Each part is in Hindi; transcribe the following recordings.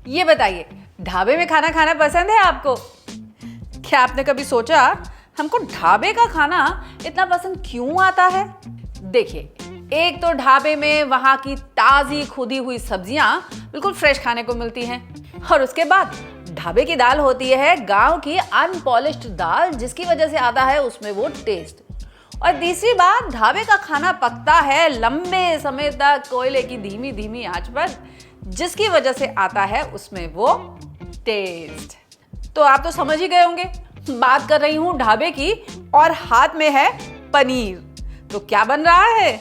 ये बताइए, ढाबे में खाना खाना पसंद है आपको? क्या आपने कभी सोचा हमको ढाबे का खाना इतना पसंद क्यों आता है? देखिए, एक तो ढाबे में वहां की ताजी खुदी हुई सब्जियां बिल्कुल फ्रेश खाने को मिलती हैं, और उसके बाद ढाबे की दाल होती है गांव की अनपॉलिश्ड दाल, जिसकी वजह से आता है उसमें वो टेस्ट। और तीसरी बात, ढाबे का खाना पकता है लंबे समय तक कोयले की धीमी धीमी आंच पर, जिसकी वजह से आता है उसमें वो टेस्ट। तो आप तो समझ ही गए होंगे, बात कर रही हूं ढाबे की, और हाथ में है पनीर। तो क्या बन रहा है?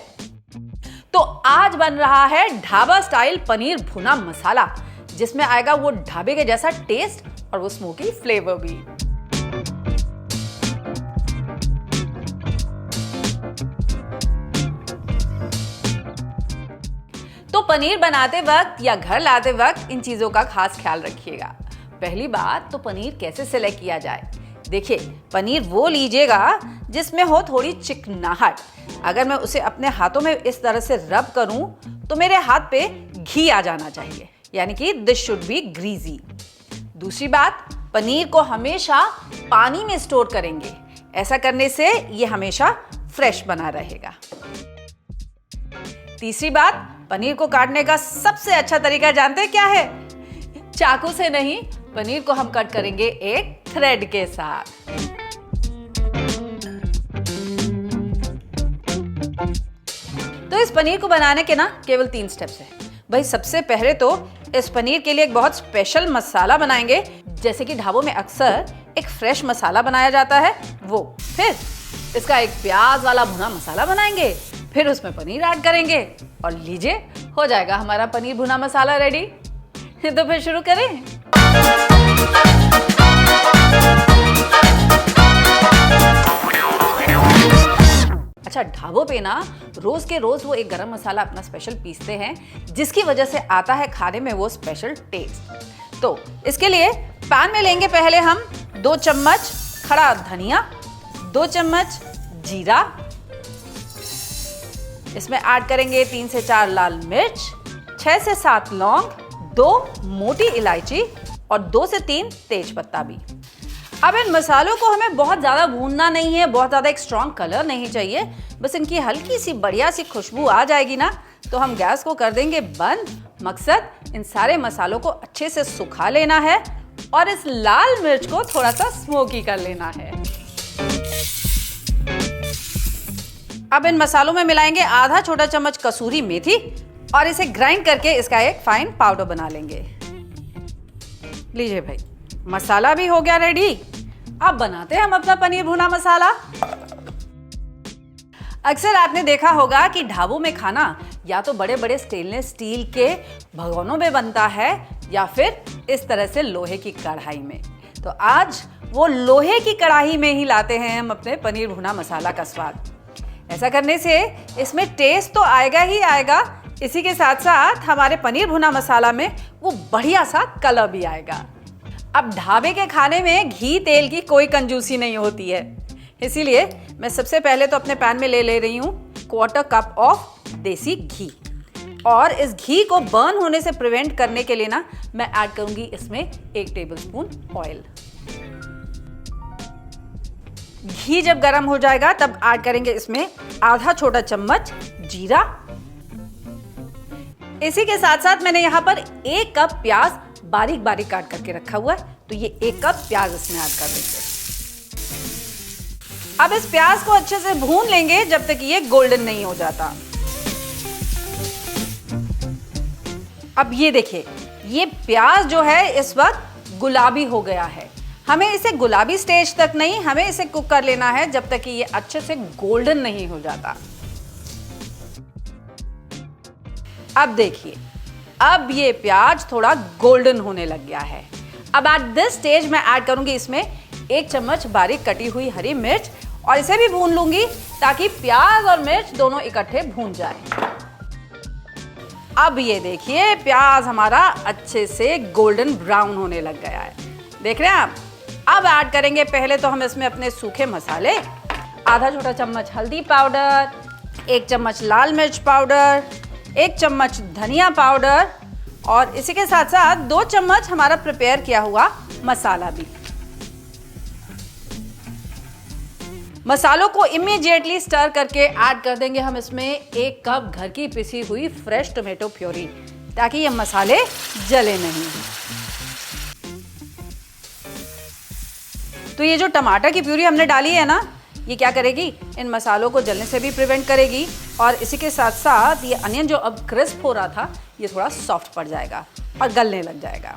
तो आज बन रहा है ढाबा स्टाइल पनीर भुना मसाला, जिसमें आएगा वो ढाबे के जैसा टेस्ट और वो स्मोकी फ्लेवर भी। तो पनीर बनाते वक्त या घर लाते वक्त इन चीजों का खास ख्याल रखिएगा। पहली बात तो पनीर कैसे सेलेक्ट किया जाए। देखिए, पनीर वो लीजिएगा जिसमें हो थोड़ी चिकनाहट। अगर मैं उसे अपने हाथों में इस तरह से रब करूं तो मेरे हाथ पे घी आ जाना चाहिए, यानी कि दिस शुड बी ग्रीजी। दूसरी बात, पनीर को हमेशा पानी में स्टोर करेंगे। ऐसा करने से ये हमेशा फ्रेश बना रहेगा। तीसरी बात, पनीर को काटने का सबसे अच्छा तरीका जानते हैं क्या है? चाकू से नहीं, पनीर को हम कट करेंगे एक थ्रेड के साथ। तो इस पनीर को बनाने के ना केवल 3 स्टेप्स हैं। भाई, सबसे पहले तो इस पनीर के लिए एक बहुत स्पेशल मसाला बनाएंगे, जैसे कि ढाबों में अक्सर एक फ्रेश मसाला बनाया जाता है वो। फिर इसका एक प्याज वाला भुना मसाला बनाएंगे, फिर उसमें पनीर ऐड करेंगे, और लीजिए, हो जाएगा हमारा पनीर भुना मसाला रेडी। तो फिर शुरू करें। अच्छा, ढाबों पे ना रोज के रोज वो एक गरम मसाला अपना स्पेशल पीसते हैं, जिसकी वजह से आता है खाने में वो स्पेशल टेस्ट। तो इसके लिए पैन में लेंगे पहले हम 2 चम्मच खड़ा धनिया, 2 चम्मच जीरा, इसमें ऐड करेंगे 3 से 4 लाल मिर्च, 6 से 7 लौंग, 2 मोटी इलायची और 2 से 3 तेज पत्ता भी। अब इन मसालों को हमें बहुत ज़्यादा भूनना नहीं है, बहुत ज़्यादा एक स्ट्रॉन्ग कलर नहीं चाहिए। बस इनकी हल्की सी बढ़िया सी खुशबू आ जाएगी ना, तो हम गैस को कर देंगे बंद। मकसद इन सारे मसालों को अच्छे से सुखा लेना है और इस लाल मिर्च को थोड़ा सा स्मोकी कर लेना है। अब इन मसालों में मिलाएंगे आधा छोटा चम्मच कसूरी मेथी, और इसे ग्राइंड करके इसका एक फाइन पाउडर बना लेंगे। लीजिए भाई, मसाला भी हो गया रेडी। अब बनाते हैं हम अपना पनीर भुना मसाला। अक्सर आपने देखा होगा कि ढाबों में खाना या तो बड़े बड़े स्टेनलेस स्टील के भगोनों में बनता है, या फिर इस तरह से लोहे की कढ़ाई में। तो आज वो लोहे की कढ़ाई में ही लाते हैं हम अपने पनीर भुना मसाला का स्वाद। ऐसा करने से इसमें टेस्ट तो आएगा ही आएगा, इसी के साथ साथ हमारे पनीर भुना मसाला में वो बढ़िया सा कलर भी आएगा। अब ढाबे के खाने में घी तेल की कोई कंजूसी नहीं होती है, इसीलिए मैं सबसे पहले तो अपने पैन में ले रही हूँ 1/4 कप ऑफ देसी घी, और इस घी को बर्न होने से प्रिवेंट करने के लिए ना मैं ऐड करूंगी इसमें 1 टेबलस्पून ऑयल। घी जब गर्म हो जाएगा तब ऐड करेंगे इसमें आधा छोटा चम्मच जीरा। इसी के साथ साथ मैंने यहाँ पर 1 कप प्याज बारीक बारीक काट करके रखा हुआ है, तो ये 1 कप प्याज इसमें ऐड कर देंगे। अब इस प्याज को अच्छे से भून लेंगे जब तक ये गोल्डन नहीं हो जाता। अब ये देखिए, ये प्याज जो है इस वक्त गुलाबी हो गया है। हमें इसे गुलाबी स्टेज तक नहीं, हमें इसे कुक कर लेना है जब तक कि ये अच्छे से गोल्डन नहीं हो जाता। अब देखिए, अब ये प्याज थोड़ा गोल्डन होने लग गया है। अब एट दिस स्टेज मैं ऐड करूंगी इसमें 1 चम्मच बारीक कटी हुई हरी मिर्च, और इसे भी भून लूंगी ताकि प्याज और मिर्च दोनों इकट्ठे भून जाए। अब ये देखिए, प्याज हमारा अच्छे से गोल्डन ब्राउन होने लग गया है, देख रहे हैं आप। अब ऐड करेंगे पहले तो हम इसमें अपने सूखे मसाले, आधा छोटा चम्मच हल्दी पाउडर, 1 चम्मच लाल मिर्च पाउडर, 1 चम्मच धनिया पाउडर, और इसी के साथ साथ 2 चम्मच हमारा प्रिपेयर किया हुआ मसाला भी। मसालों को इमीडिएटली स्टर करके ऐड कर देंगे हम इसमें 1 कप घर की पिसी हुई फ्रेश टोमेटो प्योरी, ताकि ये मसाले जले नहीं। तो ये जो टमाटर की प्यूरी हमने डाली है ना, ये क्या करेगी, इन मसालों को जलने से भी प्रिवेंट करेगी, और इसी के साथ साथ ये अनियन जो अब क्रिस्प हो रहा था, ये थोड़ा सॉफ्ट पड़ जाएगा और गलने लग जाएगा।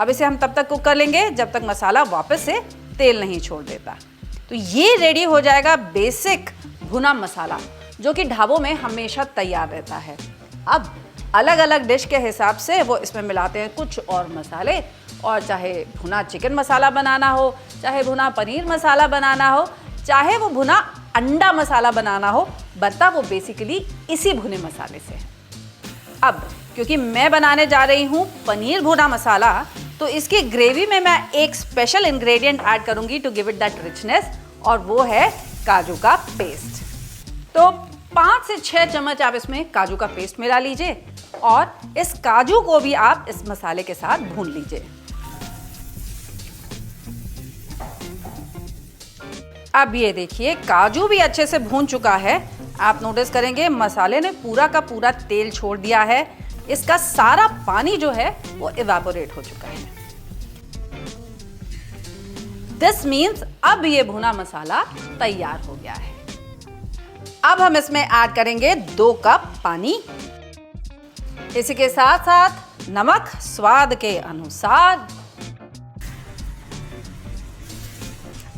अब इसे हम तब तक कुक कर लेंगे जब तक मसाला वापस से तेल नहीं छोड़ देता। तो ये रेडी हो जाएगा बेसिक भुना मसाला, जो कि ढाबों में हमेशा तैयार रहता है। अब अलग अलग डिश के हिसाब से वो इसमें मिलाते हैं कुछ और मसाले, और चाहे भुना चिकन मसाला बनाना हो, चाहे भुना पनीर मसाला बनाना हो, चाहे वो भुना अंडा मसाला बनाना हो, बनता वो बेसिकली इसी भुने मसाले से है। अब क्योंकि मैं बनाने जा रही हूँ पनीर भुना मसाला, तो इसकी ग्रेवी में मैं एक स्पेशल इंग्रेडिएंट ऐड करूंगी to give it that richness, और वो है काजू का पेस्ट। तो 5 से 6 चम्मच आप इसमें काजू का पेस्ट मिला लीजिए, और इस काजू को भी आप इस मसाले के साथ भून लीजिए। अब ये देखिए काजू भी अच्छे से भून चुका है। आप नोटिस करेंगे मसाले ने पूरा का पूरा तेल छोड़ दिया है, इसका सारा पानी जो है वो इवेपोरेट हो चुका है। दिस मीन्स अब ये भुना मसाला तैयार हो गया है। अब हम इसमें ऐड करेंगे 2 कप पानी, इसी के साथ साथ नमक स्वाद के अनुसार।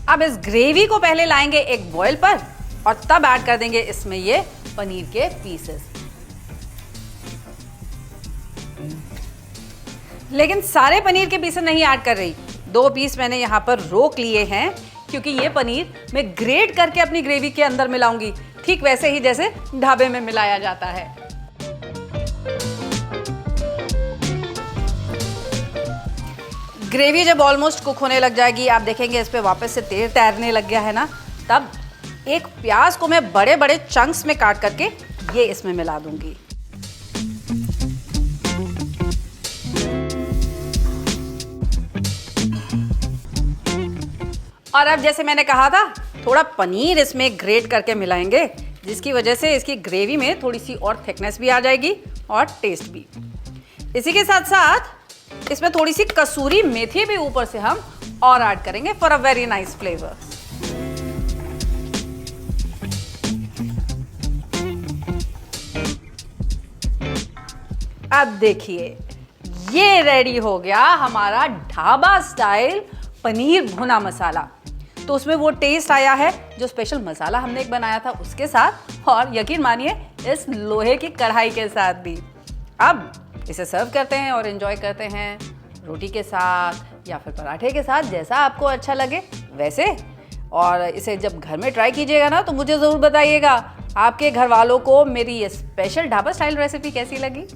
अब इस ग्रेवी को पहले लाएंगे एक बॉयल पर, और तब ऐड कर देंगे इसमें ये पनीर के पीसेस। लेकिन सारे पनीर के पीसेस नहीं ऐड कर रही, 2 पीस मैंने यहाँ पर रोक लिए हैं, क्योंकि ये पनीर मैं ग्रेट करके अपनी ग्रेवी के अंदर मिलाऊंगी, ठीक वैसे ही जैसे ढाबे में मिलाया जाता है। ग्रेवी जब ऑलमोस्ट कुक होने लग जाएगी, आप देखेंगे इस पे वापस से तेल तैरने लग गया है ना, तब एक प्याज को मैं बड़े बड़े चंक्स में काट करके ये इसमें मिला दूंगी। और अब जैसे मैंने कहा था, थोड़ा पनीर इसमें ग्रेट करके मिलाएंगे, जिसकी वजह से इसकी ग्रेवी में थोड़ी सी और थिकनेस भी आ जाएगी और टेस्ट भी। इसी के साथ साथ इसमें थोड़ी सी कसूरी मेथी भी ऊपर से हम और ऐड करेंगे for a very nice flavour. अब देखिए ये रेडी हो गया हमारा ढाबा स्टाइल पनीर भुना मसाला। तो उसमें वो टेस्ट आया है जो स्पेशल मसाला हमने एक बनाया था उसके साथ, और यकीन मानिए इस लोहे की कढ़ाई के साथ भी। अब इसे सर्व करते हैं और एंजॉय करते हैं रोटी के साथ या फिर पराठे के साथ, जैसा आपको अच्छा लगे वैसे। और इसे जब घर में ट्राई कीजिएगा ना, तो मुझे ज़रूर बताइएगा आपके घर वालों को मेरी ये स्पेशल ढाबा स्टाइल रेसिपी कैसी लगी।